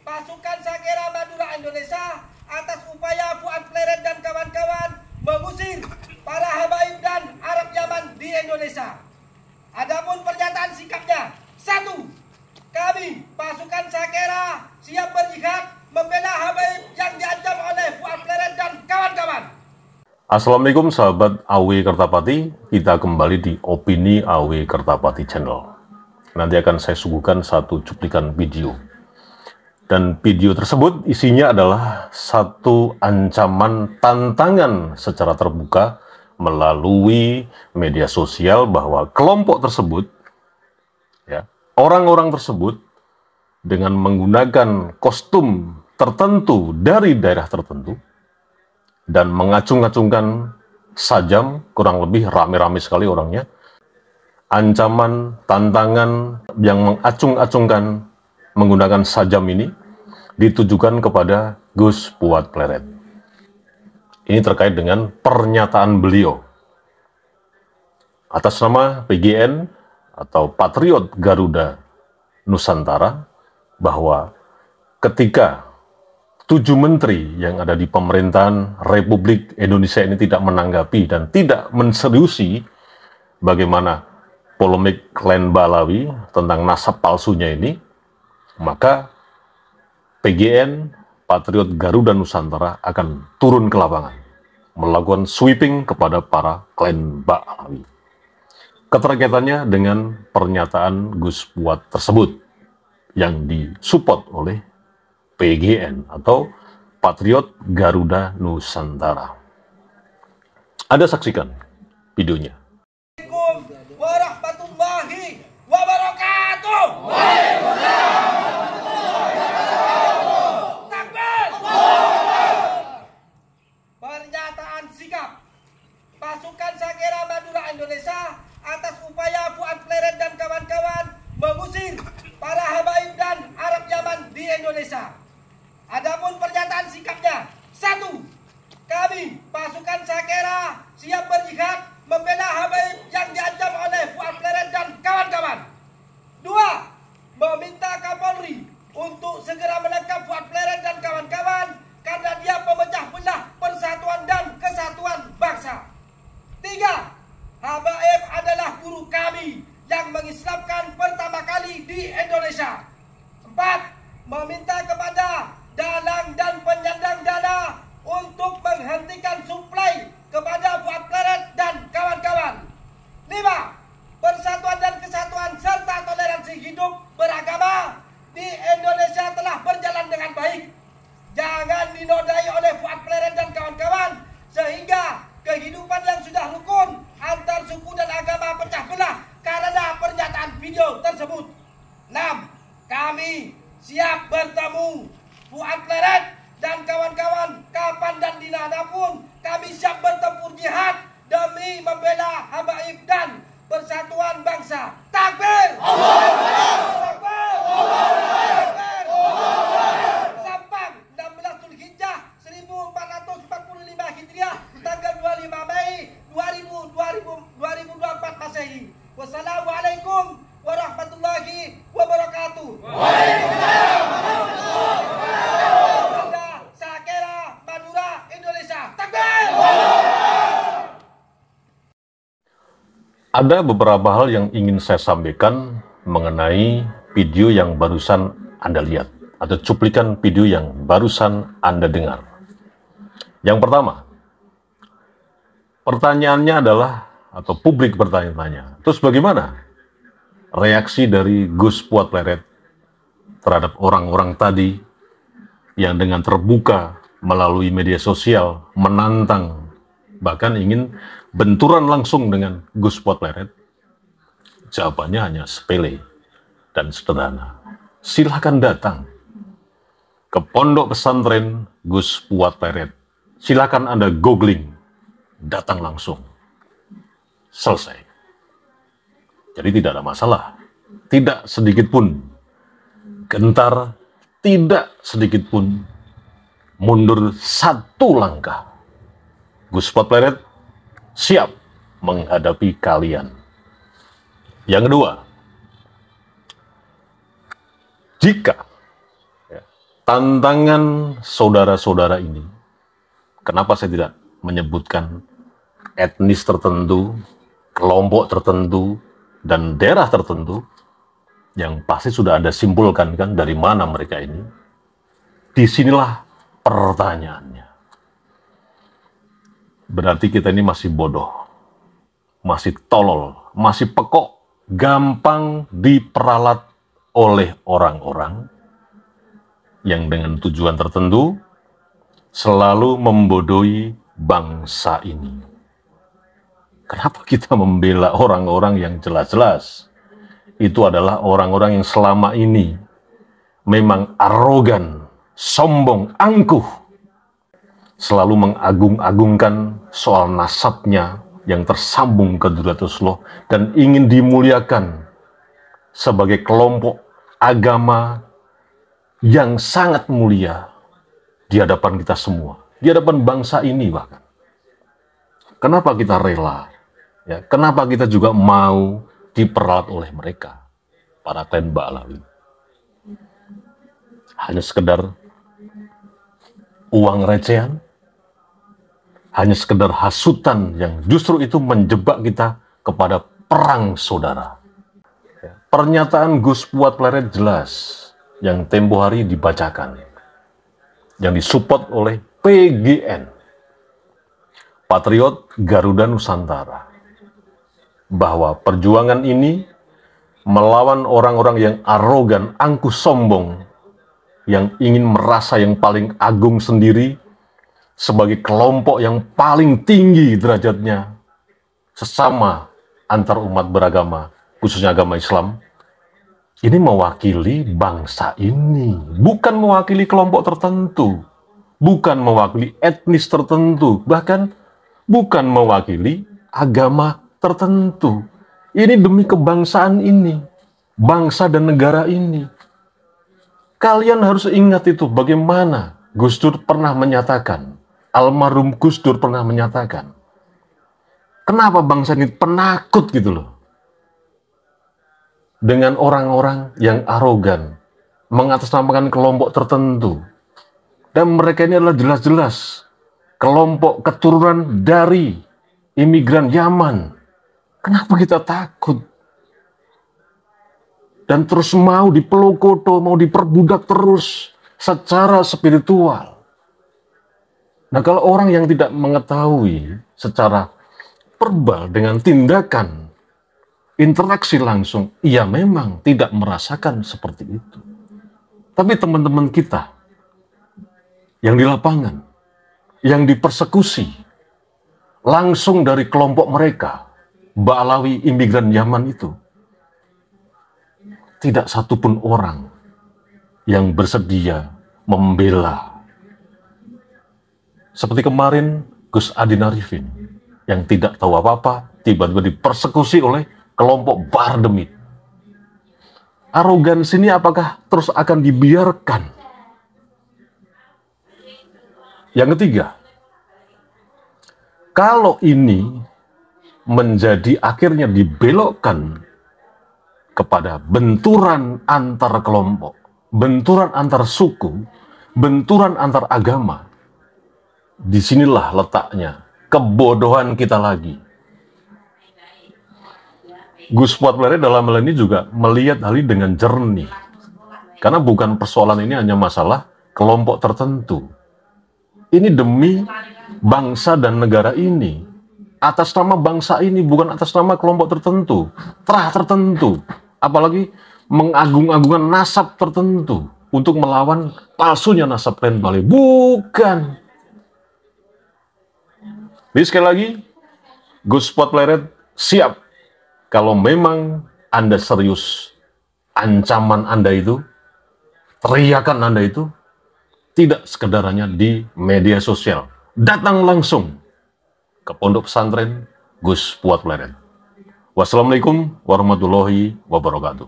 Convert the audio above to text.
pasukan Sakera Madura Indonesia atas upaya Fuad Pleret dan kawan-kawan mengusir para habaib dan Arab Yaman di Indonesia. Adapun pernyataan sikapnya, 1. Kami, pasukan Sakera, siap berjihad membela habaib yang diancam oleh Fuad Pleret dan kawan-kawan. Assalamualaikum sahabat AW Kertapati, kita kembali di Opini AW Kertapati Channel. Nanti akan saya suguhkan satu cuplikan video. Dan video tersebut isinya adalah satu ancaman tantangan secara terbuka melalui media sosial bahwa kelompok tersebut, ya, orang-orang tersebut dengan menggunakan kostum tertentu dari daerah tertentu dan mengacung-acungkan sajam, kurang lebih rame-rame sekali orangnya, ancaman, tantangan yang mengacung-acungkan menggunakan sajam ini ditujukan kepada Gus Fuad Pleret. Ini terkait dengan pernyataan beliau atas nama PGN atau Patriot Garuda Nusantara bahwa ketika 7 menteri yang ada di pemerintahan Republik Indonesia ini tidak menanggapi dan tidak menseriusi bagaimana polemik Klen Balawi tentang nasab palsunya ini, maka PGN, Patriot Garuda Nusantara akan turun ke lapangan, melakukan sweeping kepada para Klen Balawi. Keterkaitannya dengan pernyataan Gus Fuad tersebut yang disupport oleh PGN atau Patriot Garuda Nusantara. Anda saksikan videonya. Assalamualaikum warahmatullahi wabarakatuh. Pernyataan sikap pasukan Sakera Madura Indonesia atas upaya Fuad Pleret dan kawan-kawan mengusir para habaib dan Arab Yaman di Indonesia. Adapun pernyataan sikapnya, 1. Kami, pasukan Sakera, siap berjihad membela habaib yang diancam oleh Fuad Pleret dan kawan-kawan. 2. Meminta Kapolri untuk segera menangkap Fuad Pleret dan kawan-kawan karena dia pemecah belah persatuan dan kesatuan bangsa. 3. Habaib adalah guru kami yang mengislamkan pertama kali di Indonesia. 4. Meminta kepada dalang dan penyandang dana untuk menghentikan suplai kepada Fuad Pleret dan kawan-kawan. 5. Persatuan dan kesatuan serta toleransi hidup beragama di Indonesia telah berjalan dengan baik. Jangan dinodai oleh Fuad Pleret dan kawan-kawan sehingga kehidupan yang sudah rukun antar suku dan agama pecah belah karena pernyataan video tersebut. 6. Kami siap bertemu Fuad Pleret dan kawan-kawan kapan dan di mana pun. Kami siap bertempur jihad demi membela habaib dan persatuan bangsa. Takbir! Takbir! Sampang 16 Zulhijjah 1445 Hijriah tanggal 25 Mei 2024 Masehi. Wassalamualaikum warahmatullahi wabarakatuh. Waalaikumsalam warahmatullahi wabarakatuh. Sakera Madura Indonesia. Takbir! Ada beberapa hal yang ingin saya sampaikan mengenai video yang barusan Anda lihat atau cuplikan video yang barusan Anda dengar. Yang pertama, pertanyaannya adalah, atau publik bertanya-tanya, terus bagaimana reaksi dari Gus Fuad Pleret terhadap orang-orang tadi yang dengan terbuka melalui media sosial menantang, bahkan ingin benturan langsung dengan Gus Fuad Pleret? Jawabannya hanya sepele dan sederhana. Silahkan datang ke pondok pesantren Gus Fuad Pleret. Silahkan Anda googling, datang langsung. Selesai. Jadi tidak ada masalah. Tidak sedikit pun gentar, tidak sedikit pun mundur satu langkah. Gus Fuad Pleret siap menghadapi kalian. Yang kedua, jika tantangan saudara-saudara ini, kenapa saya tidak menyebutkan etnis tertentu, kelompok tertentu, dan daerah tertentu, yang pasti sudah Anda simpulkan kan dari mana mereka ini. Disinilah pertanyaannya. Berarti kita ini masih bodoh, masih tolol, masih pekok, gampang diperalat oleh orang-orang yang dengan tujuan tertentu selalu membodohi bangsa ini. Kenapa kita membela orang-orang yang jelas-jelas itu adalah orang-orang yang selama ini memang arogan, sombong, angkuh, selalu mengagung-agungkan soal nasabnya yang tersambung ke Dzurriyyatullah dan ingin dimuliakan sebagai kelompok agama yang sangat mulia di hadapan kita semua, di hadapan bangsa ini bahkan. Kenapa kita rela? Ya, kenapa kita juga mau diperalat oleh mereka, para klan Ba'alawi? Hanya sekedar uang recehan? Hanya sekedar hasutan yang justru itu menjebak kita kepada perang saudara. Pernyataan Gus Fuad Pleret jelas yang tempo hari dibacakan, yang disupport oleh PGN, Patriot Garuda Nusantara, bahwa perjuangan ini melawan orang-orang yang arogan, angkuh, sombong, yang ingin merasa yang paling agung sendiri, sebagai kelompok yang paling tinggi derajatnya sesama antar umat beragama, khususnya agama Islam. Ini mewakili bangsa ini, bukan mewakili kelompok tertentu, bukan mewakili etnis tertentu, bahkan bukan mewakili agama tertentu. Ini demi kebangsaan ini, bangsa dan negara ini. Kalian harus ingat itu, bagaimana Gus Dur pernah menyatakan, almarhum Gus Dur pernah menyatakan, kenapa bangsa ini penakut gitu loh dengan orang-orang yang arogan, mengatasnamakan kelompok tertentu, dan mereka ini adalah jelas-jelas kelompok keturunan dari imigran Yaman. Kenapa kita takut dan terus mau dipelokoto, mau diperbudak terus secara spiritual? Nah, kalau orang yang tidak mengetahui secara verbal dengan tindakan, interaksi langsung, ia memang tidak merasakan seperti itu. Tapi teman-teman kita yang di lapangan, yang dipersekusi langsung dari kelompok mereka, Ba'alawi imigran Yaman itu, tidak satupun orang yang bersedia membela. Seperti kemarin Gus Adin Arifin yang tidak tahu apa-apa tiba-tiba dipersekusi oleh kelompok Bahar Demit. Arogansi ini apakah terus akan dibiarkan? Yang ketiga, kalau ini menjadi akhirnya dibelokkan kepada benturan antar kelompok, benturan antar suku, benturan antar agama, disinilah letaknya kebodohan kita lagi. Gus Fuad Pleret dalam hal ini juga melihat hal ini dengan jernih. Karena bukan persoalan ini hanya masalah kelompok tertentu. Ini demi bangsa dan negara ini. Atas nama bangsa ini, bukan atas nama kelompok tertentu, terah tertentu. Apalagi mengagung-agungkan nasab tertentu untuk melawan palsunya nasab klan Ba'alawi. Bukan. Jadi sekali lagi, Gus Fuad Pleret siap kalau memang Anda serius, ancaman Anda itu, teriakan Anda itu, tidak sekedar hanya di media sosial. Datang langsung ke Pondok Pesantren Gus Fuad Pleret. Wassalamualaikum warahmatullahi wabarakatuh.